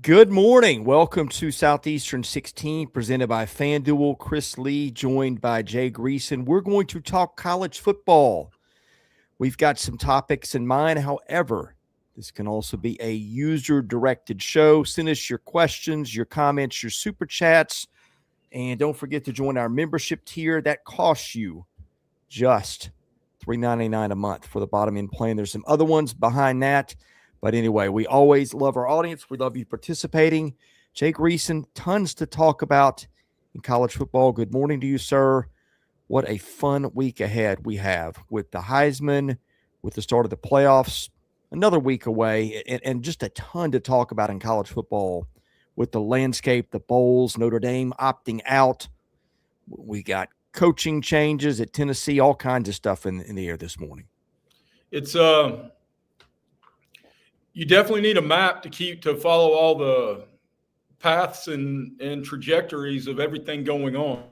Good morning. Welcome to Southeastern 16, presented by FanDuel. Chris Lee, joined by Jay Greeson. We're going to talk college football. We've got some topics in mind. However, this can also be a user-directed show. Send us your questions, your comments, your super chats, and don't forget to join our membership tier. That costs you just $3.99 a month for the bottom end plan. There's some other ones behind that. But anyway, we always love our audience. We love you participating. Jay Greeson, tons to talk about in college football. Good morning to you, sir. What a fun week ahead we have with the Heisman, with the start of the playoffs, another week away, and just a ton to talk about in college football with the landscape, the bowls, Notre Dame opting out. We got coaching changes at Tennessee, all kinds of stuff in the air this morning. It's you definitely need a map to follow all the paths and trajectories of everything going on.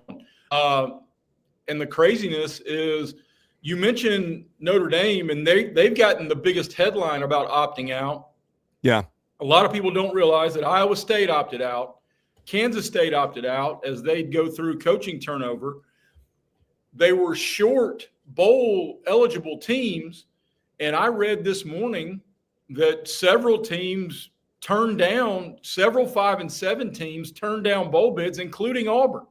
And the craziness is, you mentioned Notre Dame, and they've gotten the biggest headline about opting out. Yeah. A lot of people don't realize that Iowa State opted out. Kansas State opted out as they'd go through coaching turnover. They were short bowl eligible teams. And I read this morning that several 5 and 7 teams turned down bowl bids, including Auburn.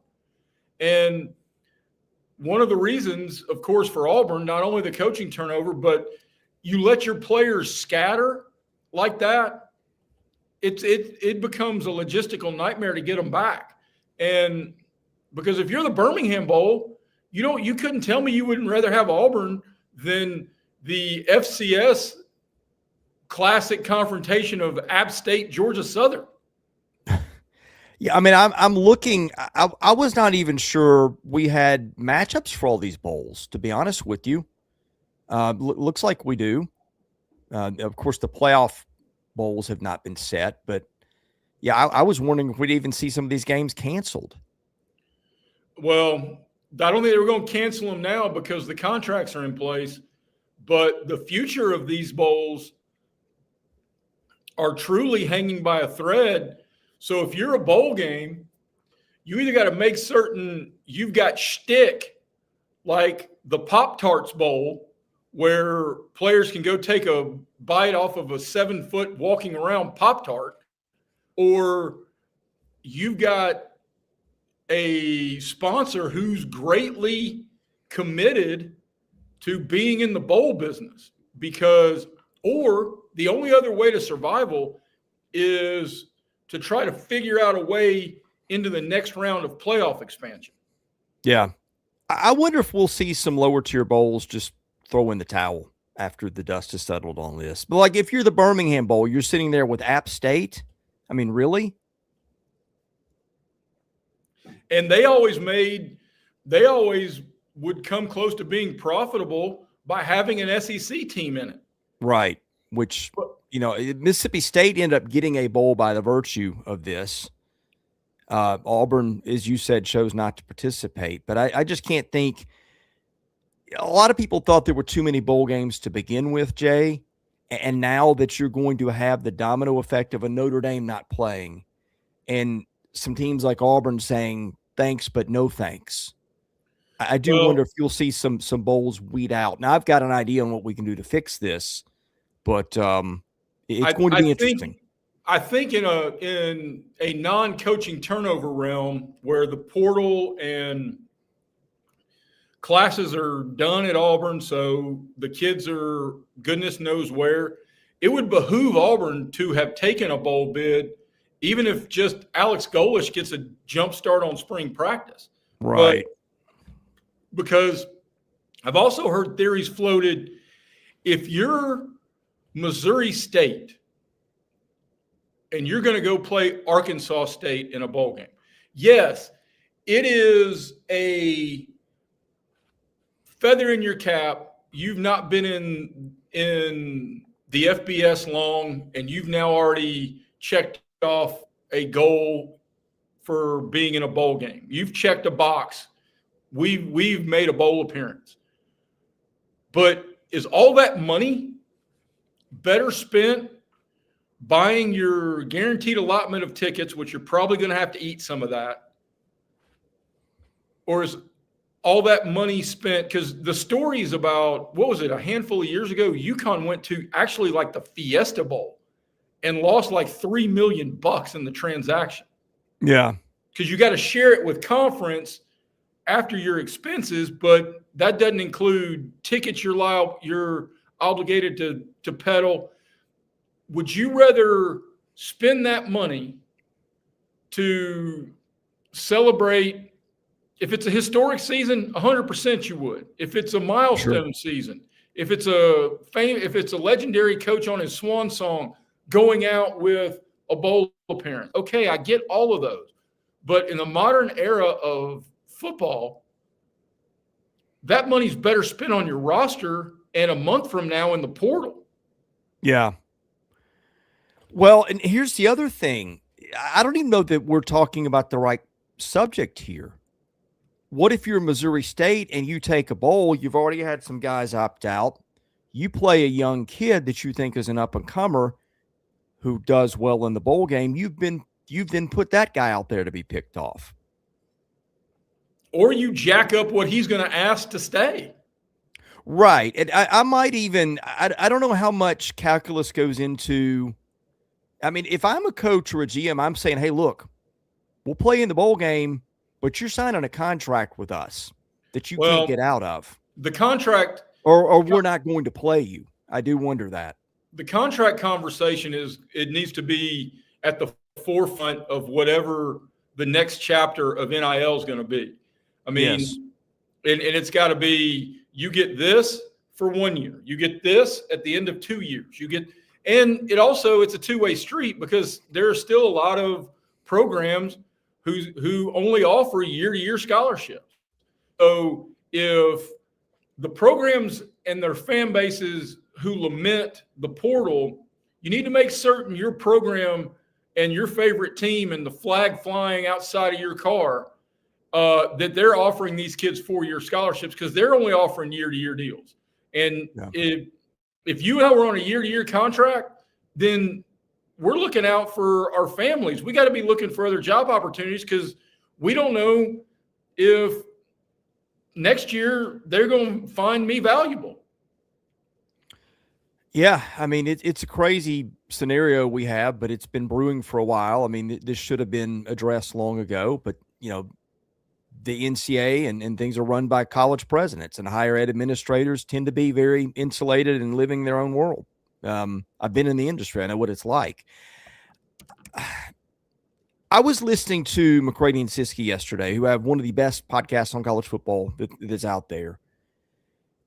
And one of the reasons, of course, for Auburn, not only the coaching turnover, but you let your players scatter like that, it becomes a logistical nightmare to get them back. And because if you're the Birmingham Bowl, you couldn't tell me you wouldn't rather have Auburn than the FCS classic confrontation of App State, Georgia Southern. Yeah, I mean, I'm looking. I was not even sure we had matchups for all these bowls, to be honest with you. Looks like we do. Of course, the playoff bowls have not been set, but yeah, I was wondering if we'd even see some of these games canceled. Well, I don't think they were going to cancel them now because the contracts are in place, but the future of these bowls are truly hanging by a thread. So if you're a bowl game, you either got to make certain you've got shtick, like the Pop-Tarts Bowl, where players can go take a bite off of a 7-foot walking around Pop-Tart, or you've got a sponsor who's greatly committed to being in the bowl business, or the only other way to survival is to try to figure out a way into the next round of playoff expansion. Yeah. I wonder if we'll see some lower tier bowls just throw in the towel after the dust has settled on this. But like, if you're the Birmingham Bowl, you're sitting there with App State. I mean, really? And they always would come close to being profitable by having an SEC team in it. Right. Which, Mississippi State ended up getting a bowl by the virtue of this. Auburn, as you said, chose not to participate. But I just can't think. A lot of people thought there were too many bowl games to begin with, Jay. And now that you're going to have the domino effect of a Notre Dame not playing and some teams like Auburn saying thanks, but no thanks. I do wonder if you'll see some bowls weed out. Now, I've got an idea on what we can do to fix this, but it's going to be interesting. I think in a non-coaching turnover realm where the portal and classes are done at Auburn, so the kids are goodness knows where, it would behoove Auburn to have taken a bowl bid, even if just Alex Golish gets a jump start on spring practice. Right. Because I've also heard theories floated, if you're Missouri State and you're going to go play Arkansas State in a bowl game, yes, it is a feather in your cap. You've not been in the FBS long, and you've now already checked off a goal for being in a bowl game. You've checked a box. We've made a bowl appearance. But is all that money better spent buying your guaranteed allotment of tickets, which you're probably going to have to eat some of that, or is all that money spent? Because the stories about, what was it, a handful of years ago, UConn went to actually like the Fiesta Bowl and lost like $3 million in the transaction. Yeah. Because you got to share it with conference after your expenses, but that doesn't include tickets you're obligated to peddle. Would you rather spend that money to celebrate? If it's a historic season, 100% you would. If it's a milestone season, if it's a legendary coach on his swan song going out with a bowl appearance, okay, I get all of those. But in the modern era of football, that money's better spent on your roster and a month from now in the portal. Yeah. Well, and here's the other thing. I don't even know that we're talking about the right subject here. What if you're Missouri State and you take a bowl? You've already had some guys opt out. You play a young kid that you think is an up-and-comer who does well in the bowl game. You've then put that guy out there to be picked off. Or you jack up what he's going to ask to stay. Right. And I might even – I don't know how much calculus goes into – I mean, if I'm a coach or a GM, I'm saying, hey, look, we'll play in the bowl game, but you're signing a contract with us that you can't get out of. The contract – or we're not going to play you. I do wonder that. The contract conversation it needs to be at the forefront of whatever the next chapter of NIL is going to be. I mean, yes. and it's got to be, you get this for 1 year. You get this at the end of 2 years. And it's a two-way street, because there are still a lot of programs who only offer year-to-year scholarships. So if the programs and their fan bases who lament the portal, you need to make certain your program and your favorite team and the flag flying outside of your car, that they're offering these kids 4-year scholarships, because they're only offering year-to-year deals. And if you and I were on a year-to-year contract, then we're looking out for our families. We got to be looking for other job opportunities, because we don't know if next year they're going to find me valuable. Yeah, I mean, it's a crazy scenario we have, but it's been brewing for a while. I mean, this should have been addressed long ago, but, the NCAA and things are run by college presidents, and higher ed administrators tend to be very insulated and living their own world. I've been in the industry. I know what it's like. I was listening to McCready and Siskey yesterday, who have one of the best podcasts on college football that's out there.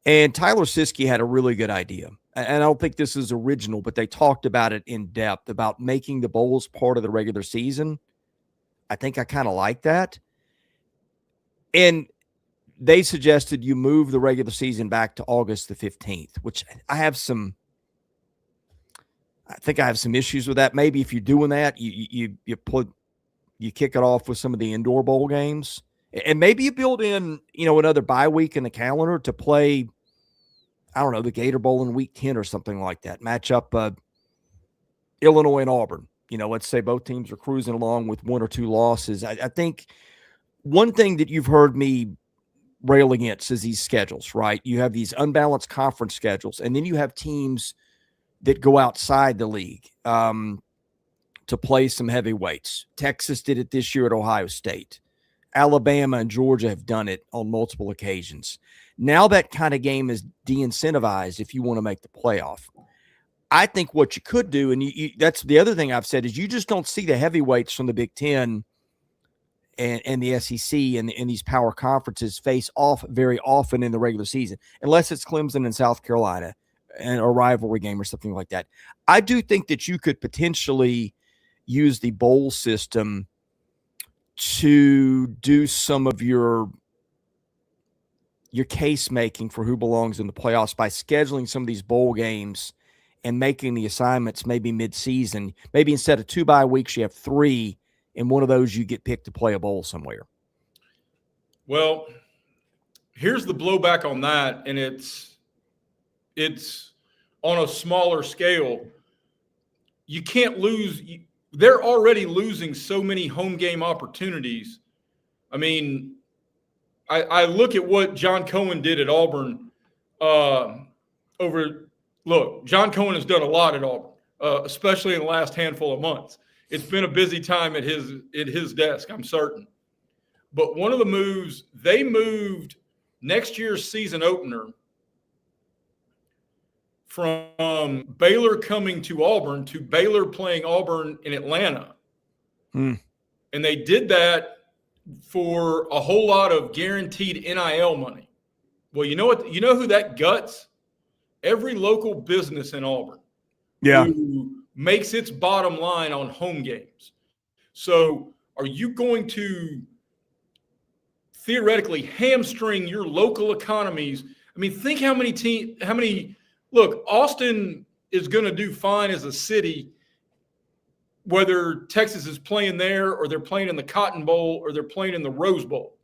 And Tyler Siskey had a really good idea. And I don't think this is original, but they talked about it in depth, about making the bowls part of the regular season. I think I kind of like that. And they suggested you move the regular season back to August the 15th, which I think I have some issues with that. Maybe if you're doing that, you kick it off with some of the indoor bowl games, and maybe you build in, another bye week in the calendar to play, I don't know, the Gator Bowl in week 10 or something like that. Match up Illinois and Auburn. Let's say both teams are cruising along with 1 or 2 losses. I think one thing that you've heard me rail against is these schedules, right? You have these unbalanced conference schedules, and then you have teams that go outside the league to play some heavyweights. Texas did it this year at Ohio State. Alabama and Georgia have done it on multiple occasions. Now that kind of game is de-incentivized if you want to make the playoff. I think what you could do, and that's the other thing I've said, is you just don't see the heavyweights from the Big Ten and the SEC and these power conferences face off very often in the regular season, unless it's Clemson and South Carolina and a rivalry game or something like that. I do think that you could potentially use the bowl system to do some of your case making for who belongs in the playoffs by scheduling some of these bowl games and making the assignments maybe mid-season. Maybe instead of 2 bye weeks, you have 3, and one of those you get picked to play a bowl somewhere. Well, here's the blowback on that, and it's on a smaller scale. you can't lose. They're already losing so many home game opportunities. I mean, I look at what John Cohen did at Auburn. John Cohen has done a lot at Auburn, especially in the last handful of months. It's been a busy time at his desk, I'm certain. But one of the moves, they moved next year's season opener from Baylor coming to Auburn to Baylor playing Auburn in Atlanta. And they did that for a whole lot of guaranteed NIL money. Well, you know what? You know who that guts? Every local business in Auburn who makes its bottom line on home games. So are you going to theoretically hamstring your local economies? I mean, think how many look, Austin is going to do fine as a city, whether Texas is playing there or they're playing in the Cotton Bowl or they're playing in the Rose Bowl.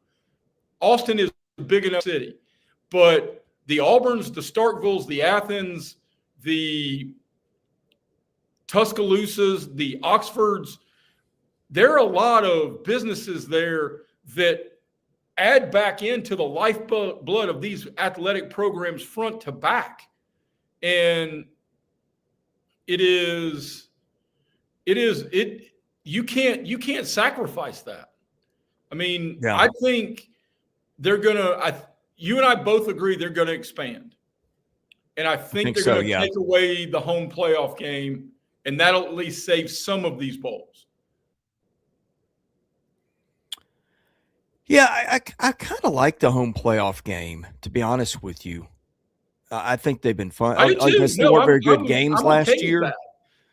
Austin is a big enough city. But the Auburns, the Starkvilles, the Athens, the Tuscaloosas, the Oxfords, there are a lot of businesses there that add back into the lifeblood of these athletic programs front to back. And you can't sacrifice that. I mean, I think they're you and I both agree they're going to expand. And I think they're going to take away the home playoff game, and that'll at least save some of these bowls. Yeah, I kind of like the home playoff game, to be honest with you. I think they've been fun. I guess they weren't very good games last year.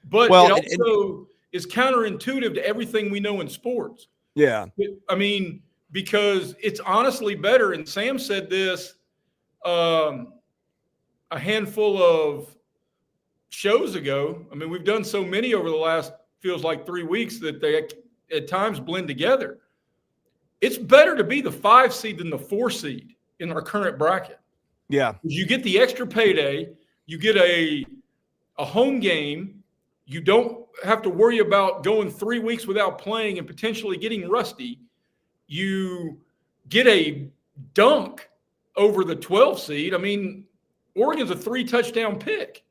But it also is counterintuitive to everything we know in sports. Yeah. I mean, because it's honestly better, and Sam said this a handful of shows ago. I mean, we've done so many over the last, feels like 3 weeks, that they at times blend together. It's better to be the 5 seed than the 4 seed in our current bracket. Yeah. You get the extra payday. You get a home game. You don't have to worry about going 3 weeks without playing and potentially getting rusty. You get a dunk over the 12 seed. I mean, Oregon's a 3-touchdown pick.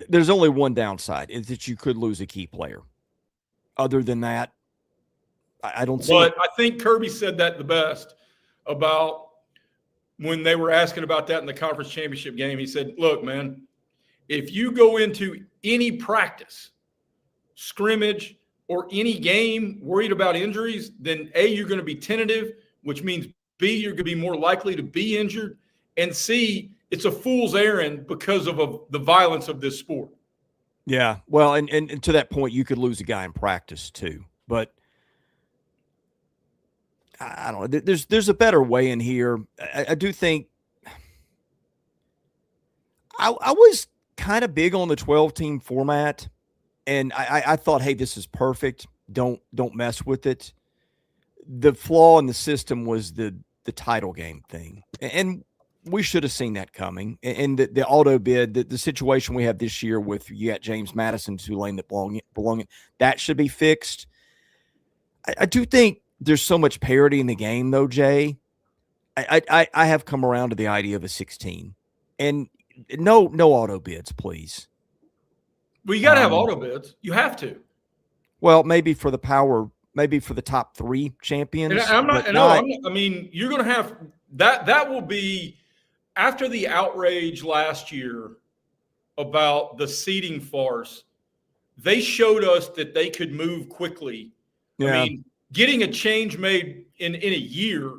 There's only one downside, is that you could lose a key player. Other than that, I don't see it. But I think Kirby said that the best about when they were asking about that in the conference championship game. He said, look, man, if you go into any practice, scrimmage, or any game worried about injuries, then A, you're going to be tentative, which means B, you're going to be more likely to be injured, and C, it's a fool's errand because of the violence of this sport. Yeah, well, and to that point, you could lose a guy in practice too. But I don't know. There's a better way in here. I do think I was kind of big on the 12-team format, and I thought, hey, this is perfect. Don't mess with it. The flaw in the system was the title game thing, and we should have seen that coming. And the auto bid, the situation we have this year with you got James Madison, Tulane that belong, that should be fixed. I do think there's so much parity in the game, though, Jay. I have come around to the idea of a 16, and no auto bids, please. Well, you got to have auto bids. You have to. Well, maybe for the power, maybe for the top 3 champions. And I'm not. I mean, you're going to have that. That will be after the outrage last year about the seeding farce. They showed us that they could move quickly. Yeah. I mean, getting a change made in a year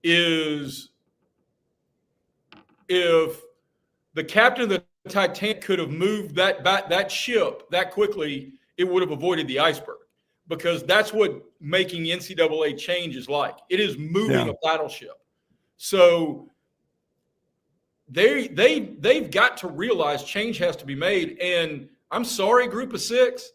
is, if the captain of the Titanic could have moved that ship that quickly, it would have avoided the iceberg, because that's what making NCAA change is like. It is moving a battleship. So they've got to realize change has to be made. And I'm sorry, Group of 6,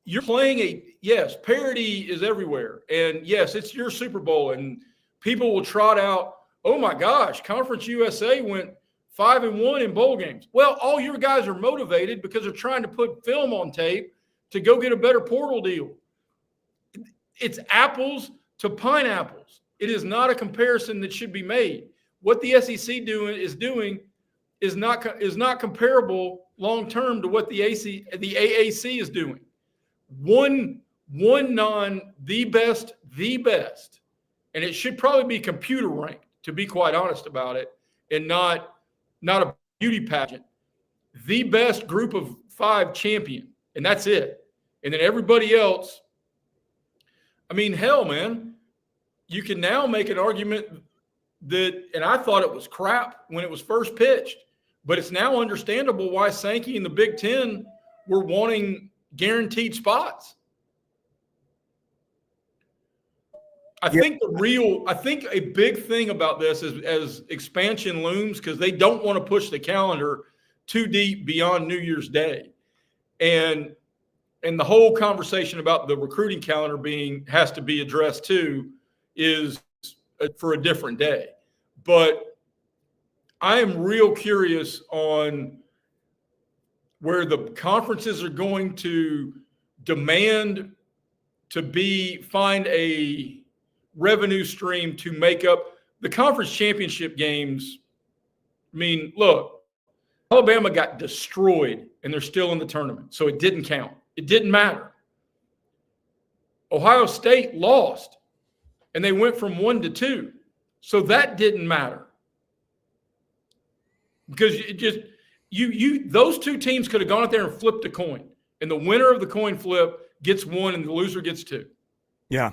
you're playing yes, parity is everywhere. And yes, it's your Super Bowl, and people will trot out, oh my gosh, Conference USA went 5-1 in bowl games. Well, all your guys are motivated because they're trying to put film on tape to go get a better portal deal. It's apples to pineapples. It is not a comparison that should be made. What the SEC is not comparable long term to what the AAC is doing. One the best, and it should probably be computer ranked, to be quite honest about it, and not a beauty pageant. The best group of 5 champion, and that's it. And then everybody else. I mean, hell, man, you can now make an argument that, and I thought it was crap when it was first pitched, but it's now understandable why Sankey and the Big Ten were wanting guaranteed spots. I think a big thing about this is as expansion looms, because they don't want to push the calendar too deep beyond New Year's Day. And the whole conversation about the recruiting calendar has to be addressed too is for a different day. But I am real curious on where the conferences are going to demand to find a revenue stream to make up the conference championship games. I mean, look, Alabama got destroyed and they're still in the tournament, so it didn't count. It didn't matter. Ohio State lost and they went from 1 to 2, so that didn't matter. Because it just those 2 teams could have gone out there and flipped a coin, and the winner of the coin flip gets 1 and the loser gets 2. Yeah.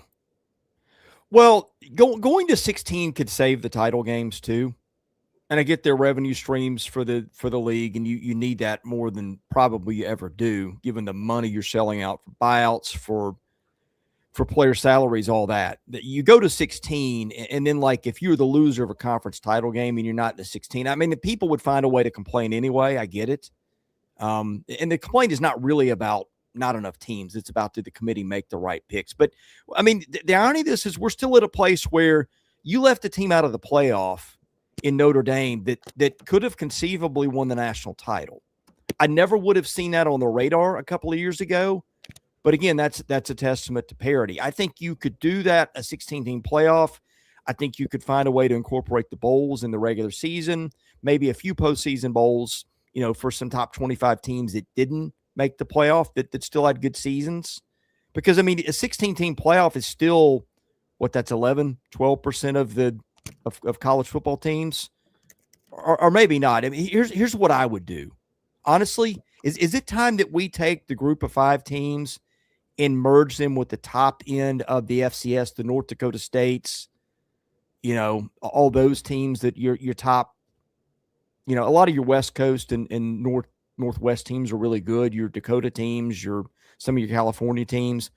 Well, going to 16 could save the title games too. And I get their revenue streams for the league, and you need that more than probably you ever do, given the money you're selling out for buyouts, for player salaries, all that. You go to 16, and then, like, if you're the loser of a conference title game and you're not in the 16, I mean, the people would find a way to complain anyway. I get it. And the complaint is not really about not enough teams. It's about, did the committee make the right picks? But, I mean, the irony of this is we're still at a place where you left a team out of the playoff in Notre Dame that could have conceivably won the national title. I never would have seen that on the radar a couple of years ago. But again, that's a testament to parity. I think you could do that, a 16-team playoff. I think you could find a way to incorporate the bowls in the regular season, maybe a few postseason bowls, for some top 25 teams that didn't make the playoff that still had good seasons. Because, I mean, a 16-team playoff is still, that's 11, 12% of college football teams, or maybe not. I mean, here's what I would do. Honestly, is it time that we take the group of 5 teams and merge them with the top end of the FCS, the North Dakota States, all those teams that your top, a lot of your West Coast and Northwest teams are really good. Your Dakota teams, some of your California teams.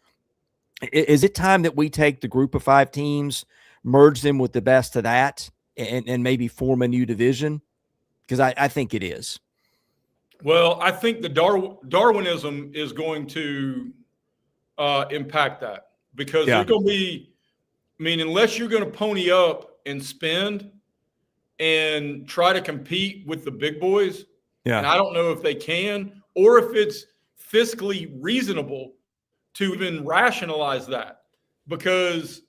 Is it time that we take the group of 5 teams, merge them with the best of that, and maybe form a new division? Because I think it is. Well, I think the Darwinism is going to impact that, because there's going to be, unless you're going to pony up and spend and try to compete with the big boys, and I don't know if they can, or if it's fiscally reasonable to even rationalize that. Because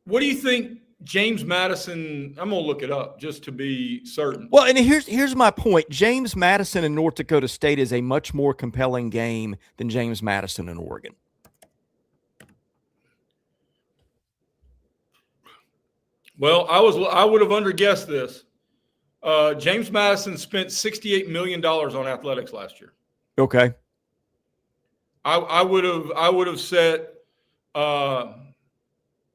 what do you think James Madison, I'm going to look it up just to be certain. Well, and here's my point. James Madison and North Dakota State is a much more compelling game than James Madison and Oregon. Well, I would have underguessed this. James Madison spent $68 million on athletics last year. Okay. I would have said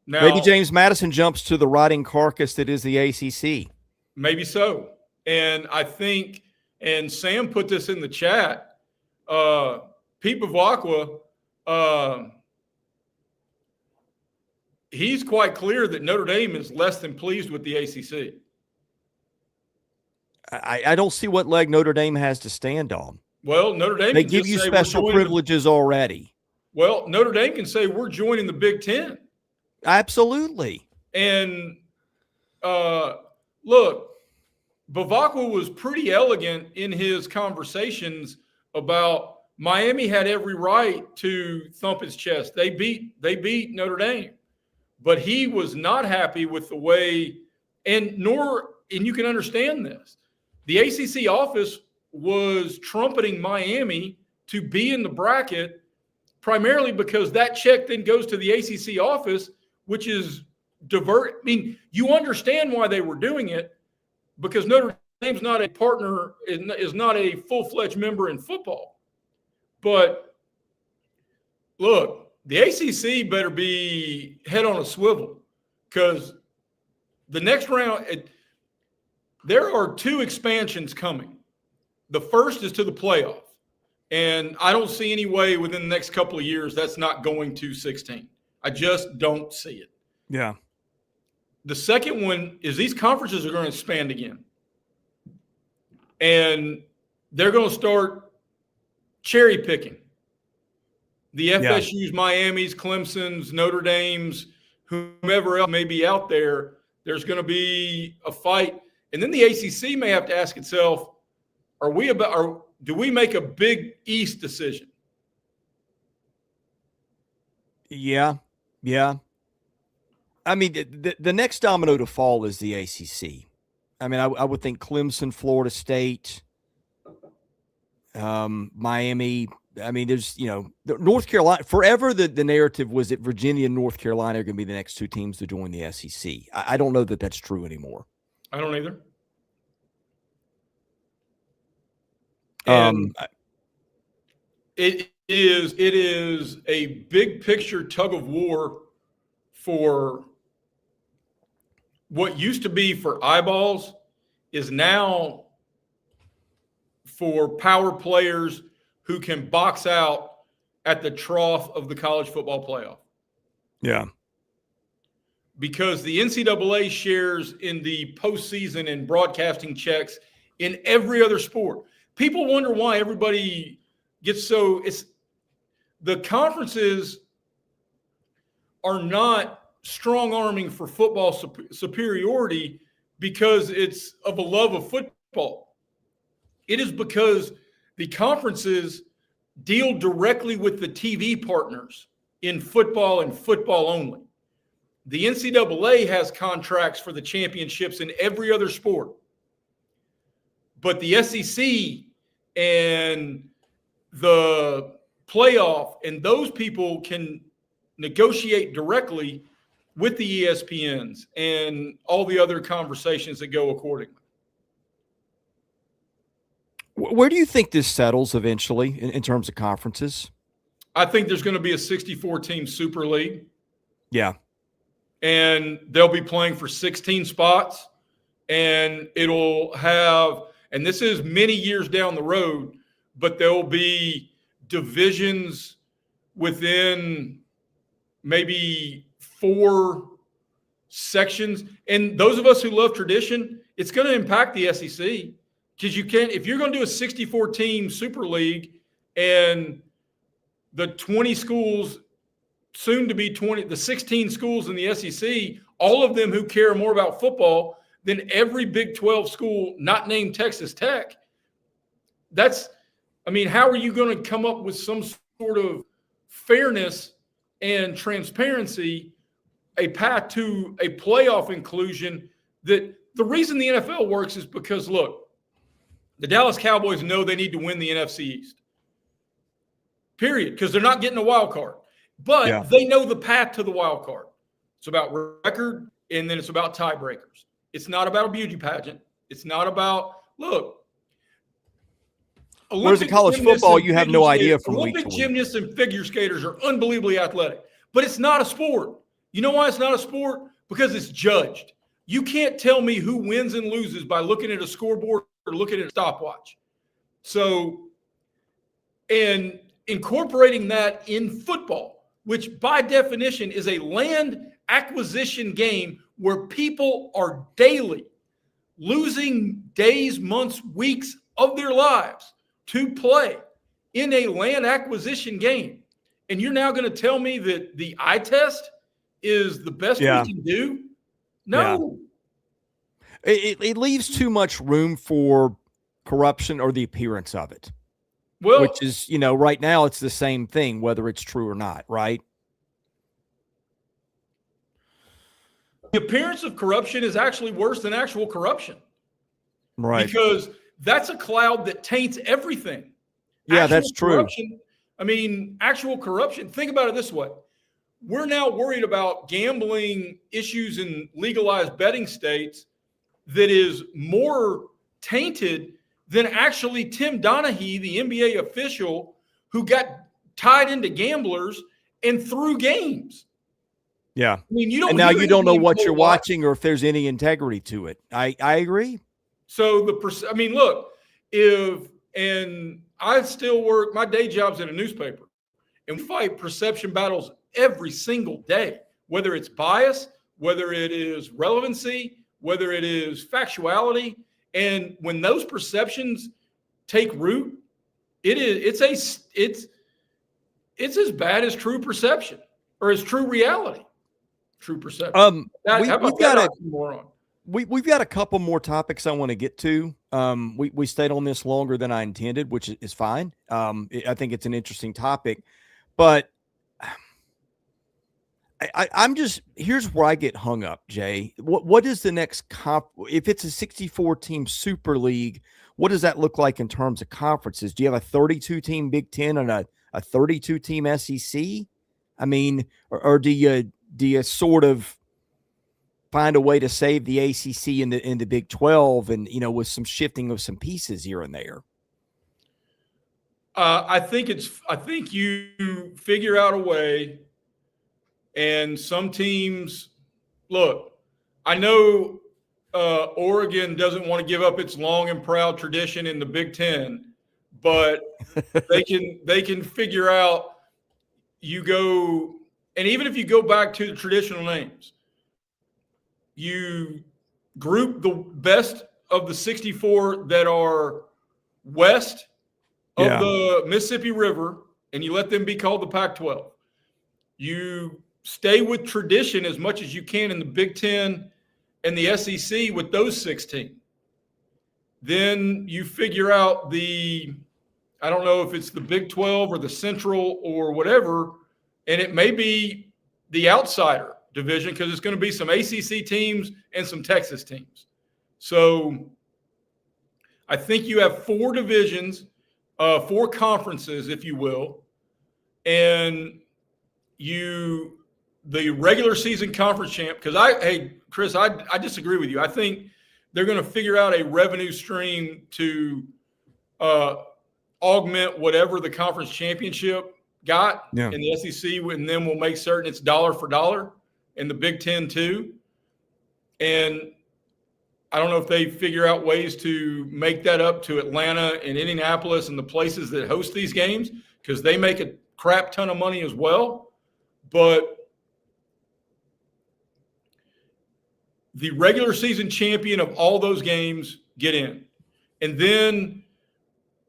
now, maybe James Madison jumps to the rotting carcass that is the ACC. Maybe so. And I think, and Sam put this in the chat, Pete Bavacqua, he's quite clear that Notre Dame is less than pleased with the ACC. I don't see what leg Notre Dame has to stand on. Well, Notre Dame, they give you special privileges already. Well, Notre Dame can say we're joining the Big Ten. Absolutely. And look, Bavacqua was pretty elegant in his conversations about Miami had every right to thump his chest. They beat Notre Dame, but he was not happy with the way, and you can understand this. The ACC office was trumpeting Miami to be in the bracket primarily because that check then goes to the ACC office, which is divert. I mean, you understand why they were doing it, because Notre Dame's not a partner, is not a full-fledged member in football. But look, the ACC better be head on a swivel, because the next round, there are 2 expansions coming. The first is to the playoff. And I don't see any way within the next couple of years that's not going to 16. I just don't see it. Yeah. The second one is these conferences are going to expand again. And they're going to start cherry picking. The FSUs, Miamis, Clemson's, Notre Dame's, whomever else may be out there, there's going to be a fight. And then the ACC may have to ask itself, do we make a Big East decision? Yeah. I mean, the next domino to fall is the ACC. I mean, I would think Clemson, Florida State, Miami. I mean, there's, North Carolina. Forever the narrative was that Virginia and North Carolina are going to be the next 2 teams to join the SEC. I don't know that that's true anymore. I don't either. It is a big picture tug of war for what used to be for eyeballs is now for power players who can box out at the trough of the college football playoff. Yeah. Because the NCAA shares in the postseason and broadcasting checks in every other sport. People wonder why everybody gets the conferences are not strong arming for football superiority because it's of a love of football. It is because the conferences deal directly with the TV partners in football and football only. The NCAA has contracts for the championships in every other sport. But the SEC and the playoff and those people can negotiate directly with the ESPNs and all the other conversations that go accordingly. Where do you think this settles eventually in terms of conferences? I think there's going to be a 64-team Super League. Yeah. And they'll be playing for 16 spots. And it'll have, and this is many years down the road, but there'll be divisions within maybe 4 sections. And those of us who love tradition, it's going to impact the SEC. Because if you're going to do a 64-team Super League and the 20 schools, soon to be 20, the 16 schools in the SEC, all of them who care more about football than every Big 12 school not named Texas Tech, how are you going to come up with some sort of fairness and transparency, a path to a playoff inclusion? That the reason the NFL works is because, look, the Dallas Cowboys know they need to win the NFC East. Period. Because they're not getting a wild card. But they know the path to the wild card. It's about record, and then it's about tiebreakers. It's not about a beauty pageant. It's not about, look. Whereas in college football, you have no idea from week to week. Olympic gymnasts and figure skaters are unbelievably athletic. But it's not a sport. You know why it's not a sport? Because it's judged. You can't tell me who wins and loses by looking at a scoreboard or looking at a stopwatch. So, and incorporating that in football, which by definition is a land acquisition game where people are daily losing days, months, weeks of their lives to play in a land acquisition game. And you're now going to tell me that the eye test is the best we can do? No. It leaves too much room for corruption or the appearance of it. Well, which is, right now it's the same thing, whether it's true or not, right? the appearance of corruption is actually worse than actual corruption. Right. Because that's a cloud that taints everything. Yeah, that's true. Actual corruption, think about it this way. We're now worried about gambling issues in legalized betting states that is more tainted than actually Tim Donaghy, the NBA official who got tied into gamblers and threw games. Yeah. You don't. And now you don't know what you're watching or if there's any integrity to it. I agree. So look, and I still work. My day job's in a newspaper, and we fight perception battles every single day. Whether it's bias, whether it is relevancy, whether it is factuality, and when those perceptions take root, it's as bad as true perception or as true reality. True perception. We've got a couple more topics I want to get to. We stayed on this longer than I intended, which is fine. I think it's an interesting topic, but I'm just, here's where I get hung up, Jay. What is the next if it's a 64 team super league, what does that look like in terms of conferences? Do you have a 32 team Big Ten and a 32 team SEC? Or do you sort of find a way to save the ACC in the Big 12 and, with some shifting of some pieces here and there? I think you figure out a way, and some teams, look, I know Oregon doesn't want to give up its long and proud tradition in the Big Ten, but they can figure out, and even if you go back to the traditional names, you group the best of the 64 that are west of the Mississippi River, and you let them be called the Pac-12. You stay with tradition as much as you can in the Big Ten and the SEC with those 16. Then you figure out I don't know if it's the Big 12 or the Central or whatever, and it may be the outsider division because it's going to be some ACC teams and some Texas teams. So I think you have 4 divisions, 4 conferences, if you will, and the regular season conference champ, because Chris, I disagree with you. I think they're going to figure out a revenue stream to augment whatever the conference championship got in the SEC, and then we'll make certain it's dollar for dollar in the Big Ten too. And I don't know if they figure out ways to make that up to Atlanta and Indianapolis and the places that host these games, because they make a crap ton of money as well. But the regular season champion of all those games get in. And then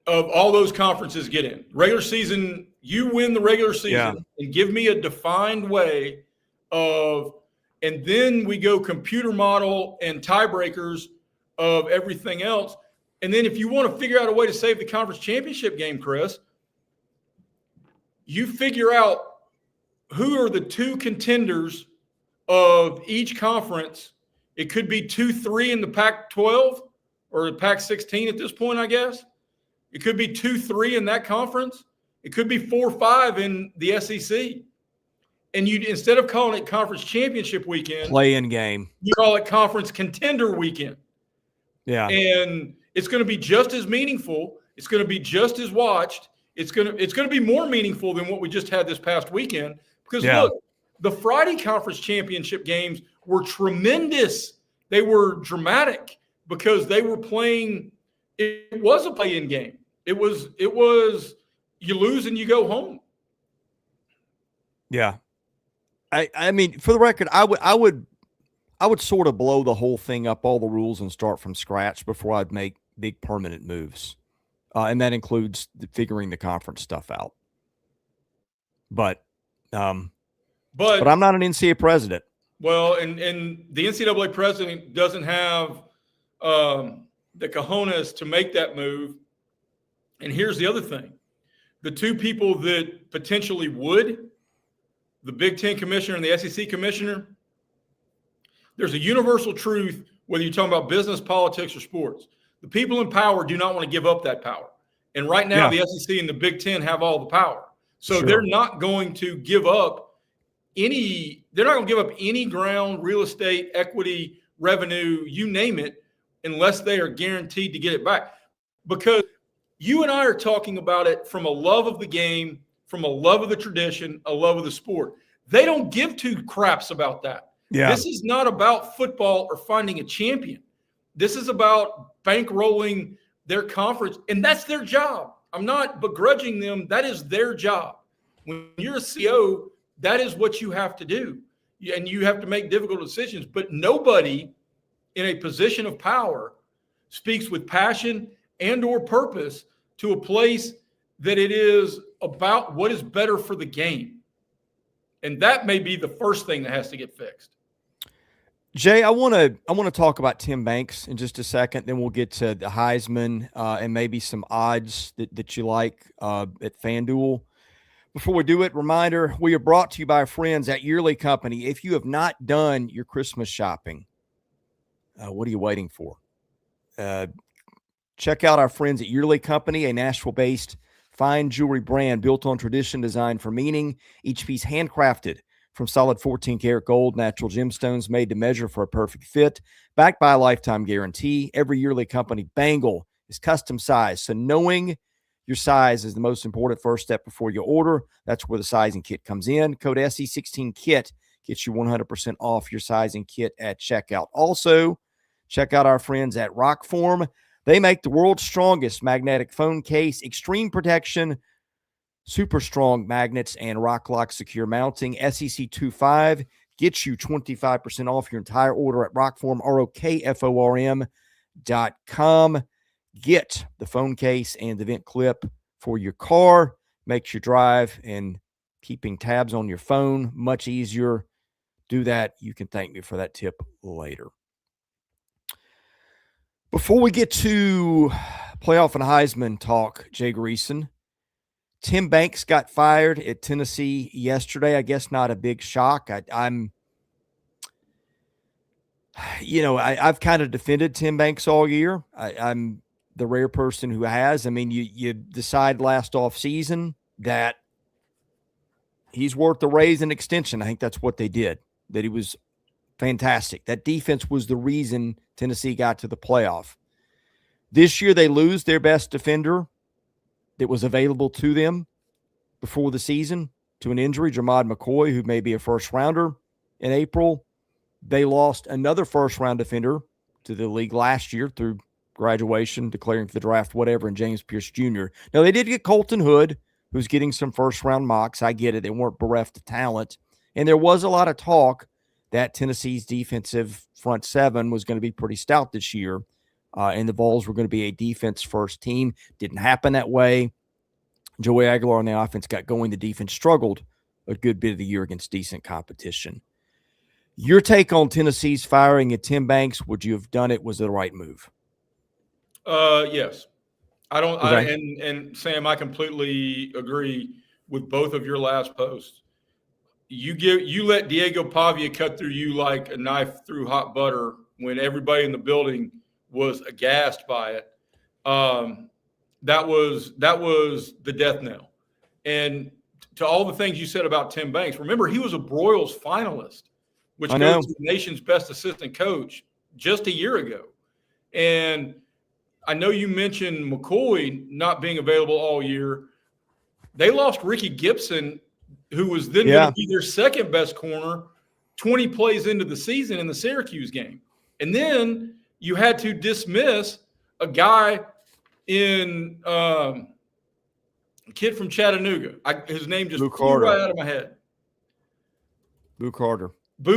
of all those conferences get in. Regular season, you win the regular season and give me a defined way of, and then we go computer model and tiebreakers of everything else. And then if you want to figure out a way to save the conference championship game, Chris, you figure out who are the 2 contenders of each conference. It could be 2-3 in the Pac-12 or the Pac-16 at this point, I guess. It could be 2-3 in that conference. It could be 4-5 in the SEC. And you, instead of calling it conference championship weekend, play-in game, you call it conference contender weekend. Yeah. And it's going to be just as meaningful. It's going to be just as watched. It's going to be more meaningful than what we just had this past weekend. Because look, the Friday conference championship games were tremendous. They were dramatic because they were playing. It was a play-in game. It was you lose and you go home. Yeah. I mean, for the record, I would sort of blow the whole thing up, all the rules, and start from scratch before I'd make big permanent moves. And that includes figuring the conference stuff out. But I'm not an NCAA president. Well, and the NCAA president doesn't have the cojones to make that move. And here's the other thing. The two people that potentially would, the Big Ten commissioner and the SEC commissioner, there's a universal truth, whether you're talking about business, politics, or sports. The people in power do not want to give up that power. And right now, the SEC and the Big Ten have all the power. So they're not going to give up any ground, real estate, equity, revenue, you name it, unless they are guaranteed to get it back. Because you and I are talking about it from a love of the game, from a love of the tradition, a love of the sport. They don't give two craps about that. Yeah. This is not about football or finding a champion. This is about bankrolling their conference, and that's their job. I'm not begrudging them. That is their job. When you're a CEO, that is what you have to do, and you have to make difficult decisions. But nobody in a position of power speaks with passion and or purpose to a place that it is about what is better for the game. And that may be the first thing that has to get fixed. Jay, I want to talk about Tim Banks in just a second. Then we'll get to the Heisman and maybe some odds that you like at FanDuel. Before we do it, reminder, we are brought to you by our friends at Yearly Company. If you have not done your Christmas shopping, what are you waiting for? Check out our friends at Yearly Company, a Nashville-based fine jewelry brand built on tradition, designed for meaning. Each piece handcrafted from solid 14-karat gold, natural gemstones made to measure for a perfect fit, backed by a lifetime guarantee. Every Yearly Company bangle is custom sized, so knowing your size is the most important first step before you order. That's where the sizing kit comes in. Code SE16KIT gets you 100% off your sizing kit at checkout. Also, check out our friends at ROKFORM. They make the world's strongest magnetic phone case, extreme protection, super strong magnets, and Rock Lock secure mounting. SEC 25 gets you 25% off your entire order at ROKFORM, ROKFORM.com. Get the phone case and the vent clip for your car. Makes your drive and keeping tabs on your phone much easier. Do that. You can thank me for that tip later. Before we get to playoff and Heisman talk, Jay Greeson, Tim Banks got fired at Tennessee yesterday. I guess not a big shock. I've kind of defended Tim Banks all year. I'm the rare person who has. I mean, you decide last offseason that he's worth the raise and extension. I think that's what they did, that he was fantastic. That defense was the reason Tennessee got to the playoff. This year, they lose their best defender that was available to them before the season to an injury, Jamad McCoy, who may be a first-rounder in April. They lost another first-round defender to the league last year through graduation, declaring for the draft, whatever, and James Pierce Jr. Now, they did get Colton Hood, who's getting some first-round mocks. I get it. They weren't bereft of talent. And there was a lot of talk that Tennessee's defensive front seven was going to be pretty stout this year, and the Vols were going to be a defense-first team. Didn't happen that way. Joey Aguilar on the offense got going. The defense struggled a good bit of the year against decent competition. Your take on Tennessee's firing at Tim Banks, would you have done it? Was it the right move? Yes. And Sam, I completely agree with both of your last posts. You let Diego Pavia cut through you like a knife through hot butter when everybody in the building was aghast by it. That was the death knell. And to all the things you said about Tim Banks, remember he was a Broyles finalist, which goes to the nation's best assistant coach just a year ago. And I know you mentioned McCoy not being available all year. They lost Ricky Gibson, who was then going to be their second best corner 20 plays into the season in the Syracuse game. And then you had to dismiss a guy in kid from Chattanooga. His name just flew right out of my head. Boo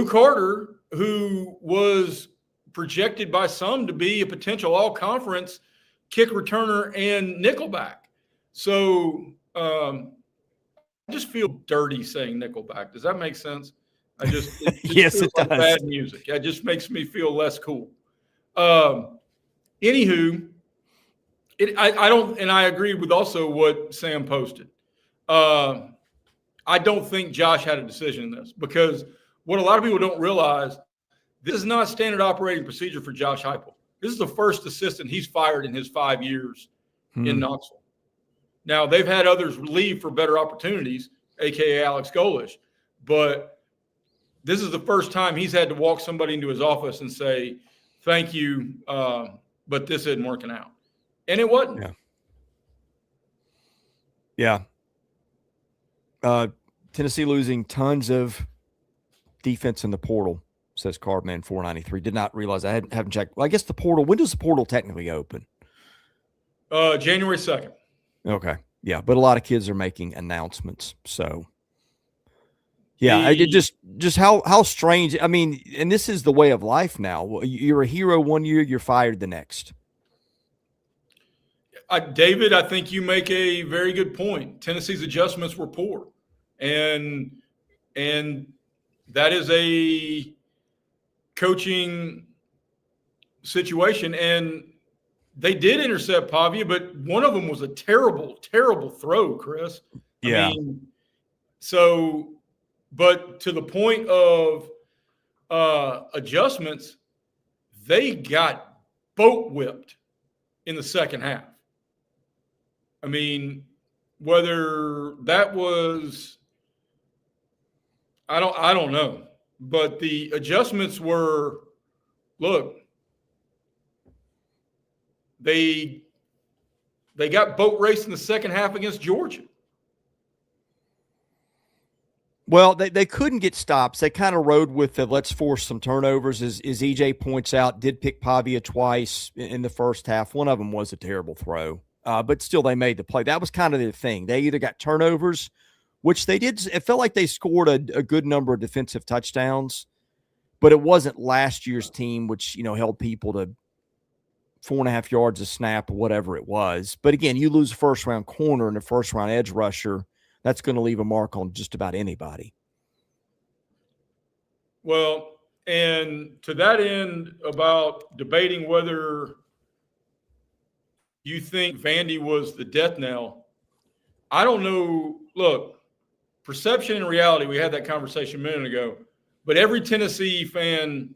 Carter, who was projected by some to be a potential all-conference kick returner and nickelback. So I just feel dirty saying nickelback. Does that make sense? Yes, it does. Bad music. It just makes me feel less cool. Anywho, I don't, and I agree with also what Sam posted. I don't think Josh had a decision in this, because what a lot of people don't realize, this is not standard operating procedure for Josh Heupel. This is the first assistant he's fired in his 5 years in Knoxville. Now, they've had others leave for better opportunities, aka Alex Golish, but this is the first time he's had to walk somebody into his office and say, "Thank you, but this isn't working out," and it wasn't. Yeah. Tennessee losing tons of defense in the portal, says Cardman 493. Did not realize. I haven't checked. Well, I guess the portal. When does the portal technically open? January 2nd. Okay. Yeah, but a lot of kids are making announcements. So, yeah, it just how strange. I mean, and this is the way of life now. You're a hero one year, you're fired the next. David, I think you make a very good point. Tennessee's adjustments were poor, and that is a coaching situation. And they did intercept Pavia, but one of them was a terrible, terrible throw, Chris. Yeah. I mean, so, but to the point of adjustments, they got boat whipped in the second half. I mean, whether that was, I don't know, but the adjustments were, look, they got boat raced in the second half against Georgia. Well, they couldn't get stops. They kind of rode with the let's force some turnovers, as EJ points out, did pick Pavia twice in the first half. One of them was a terrible throw, but still they made the play. That was kind of their thing. They either got turnovers, which they did. It felt like they scored a good number of defensive touchdowns, but it wasn't last year's team, which, held people to 4.5 yards a snap or whatever it was. But again, you lose a first-round corner and a first-round edge rusher, that's going to leave a mark on just about anybody. Well, and to that end, about debating whether you think Vandy was the death knell, I don't know. Look, perception and reality, we had that conversation a minute ago, but every Tennessee fan